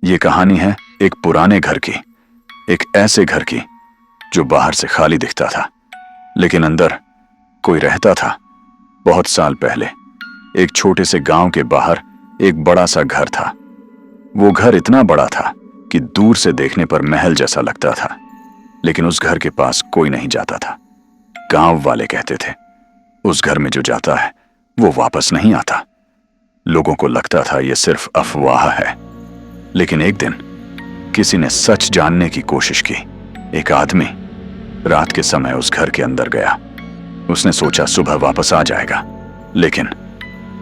ये कहानी है एक पुराने घर की, एक ऐसे घर की जो बाहर से खाली दिखता था लेकिन अंदर कोई रहता था। बहुत साल पहले एक छोटे से गांव के बाहर एक बड़ा सा घर था। वो घर इतना बड़ा था कि दूर से देखने पर महल जैसा लगता था, लेकिन उस घर के पास कोई नहीं जाता था। गांव वाले कहते थे उस घर में जो जाता है वो वापस नहीं आता। लोगों को लगता था ये सिर्फ अफवाह है, लेकिन एक दिन किसी ने सच जानने की कोशिश की। एक आदमी रात के समय उस घर के अंदर गया। उसने सोचा सुबह वापस आ जाएगा, लेकिन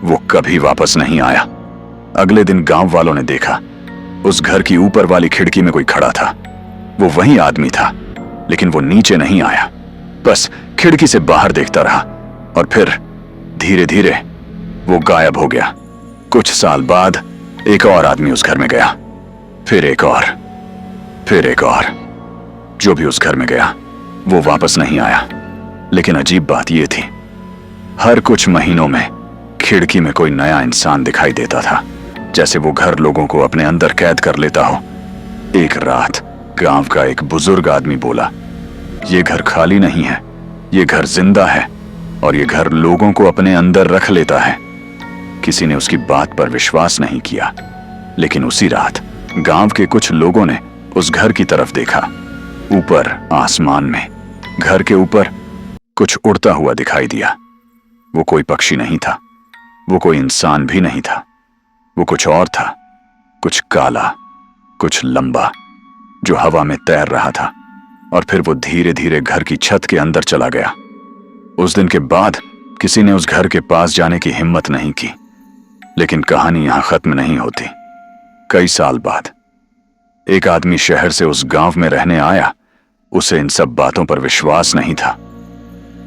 वो कभी वापस नहीं आया। अगले दिन गांव वालों ने देखा उस घर की ऊपर वाली खिड़की में कोई खड़ा था। वो वही आदमी था, लेकिन वो नीचे नहीं आया, बस खिड़की से बाहर देखता रहा और फिर धीरे धीरे वो गायब हो गया। कुछ साल बाद एक और आदमी उस घर में गया, फिर एक और, फिर एक और। जो भी उस घर में गया वो वापस नहीं आया। लेकिन अजीब बात यह थी, हर कुछ महीनों में खिड़की में कोई नया इंसान दिखाई देता था, जैसे वो घर लोगों को अपने अंदर कैद कर लेता हो। एक रात गांव का एक बुजुर्ग आदमी बोला, ये घर खाली नहीं है, ये घर जिंदा है और ये घर लोगों को अपने अंदर रख लेता है। किसी ने उसकी बात पर विश्वास नहीं किया, लेकिन उसी रात गांव के कुछ लोगों ने उस घर की तरफ देखा। ऊपर आसमान में घर के ऊपर कुछ उड़ता हुआ दिखाई दिया। वो कोई पक्षी नहीं था, वो कोई इंसान भी नहीं था, वो कुछ और था, कुछ काला, कुछ लंबा, जो हवा में तैर रहा था। और फिर वो धीरे धीरे घर की छत के अंदर चला गया। उस दिन के बाद किसी ने उस घर के पास जाने की हिम्मत नहीं की। लेकिन कहानी यहां खत्म नहीं होती। कई साल बाद एक आदमी शहर से उस गांव में रहने आया। उसे इन सब बातों पर विश्वास नहीं था।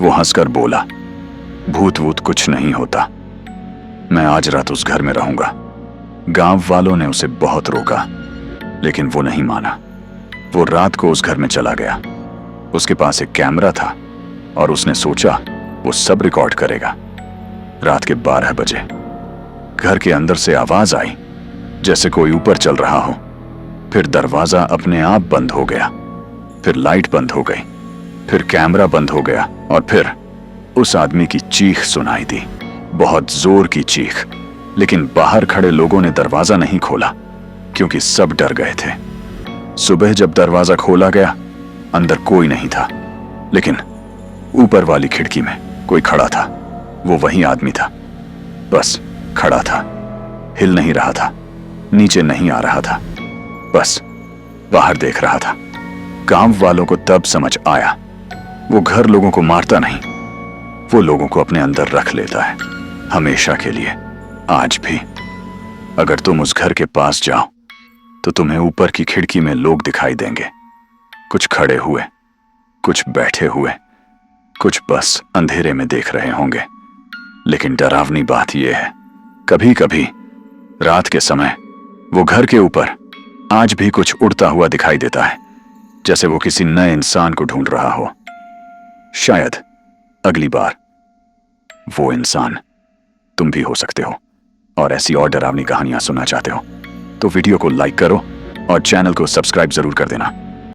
वो हंसकर बोला, भूत वूत कुछ नहीं होता, मैं आज रात उस घर में रहूंगा। गांव वालों ने उसे बहुत रोका, लेकिन वो नहीं माना। वो रात को उस घर में चला गया। उसके पास एक कैमरा था और उसने सोचा वो सब रिकॉर्ड करेगा। रात के 12 बजे घर के अंदर से आवाज आई, जैसे कोई ऊपर चल रहा हो। फिर दरवाजा अपने आप बंद हो गया, फिर लाइट बंद हो गई, फिर कैमरा बंद हो गया और फिर उस आदमी की चीख सुनाई दी, बहुत जोर की चीख। लेकिन बाहर खड़े लोगों ने दरवाजा नहीं खोला, क्योंकि सब डर गए थे। सुबह जब दरवाजा खोला गया, अंदर कोई नहीं था, लेकिन ऊपर वाली खिड़की में कोई खड़ा था। वो वही आदमी था, बस खड़ा था, हिल नहीं रहा था, नीचे नहीं आ रहा था, बस बाहर देख रहा था। गांव वालों को तब समझ आया, वो घर लोगों को मारता नहीं, वो लोगों को अपने अंदर रख लेता है, हमेशा के लिए। आज भी अगर तुम उस घर के पास जाओ तो तुम्हें ऊपर की खिड़की में लोग दिखाई देंगे, कुछ खड़े हुए, कुछ बैठे हुए, कुछ बस अंधेरे में देख रहे होंगे। लेकिन डरावनी बात यह है, कभी कभी रात के समय वो घर के ऊपर आज भी कुछ उड़ता हुआ दिखाई देता है, जैसे वो किसी नए इंसान को ढूंढ रहा हो। शायद अगली बार वो इंसान तुम भी हो सकते हो। और ऐसी और डरावनी कहानियां सुनना चाहते हो तो वीडियो को लाइक करो और चैनल को सब्सक्राइब जरूर कर देना।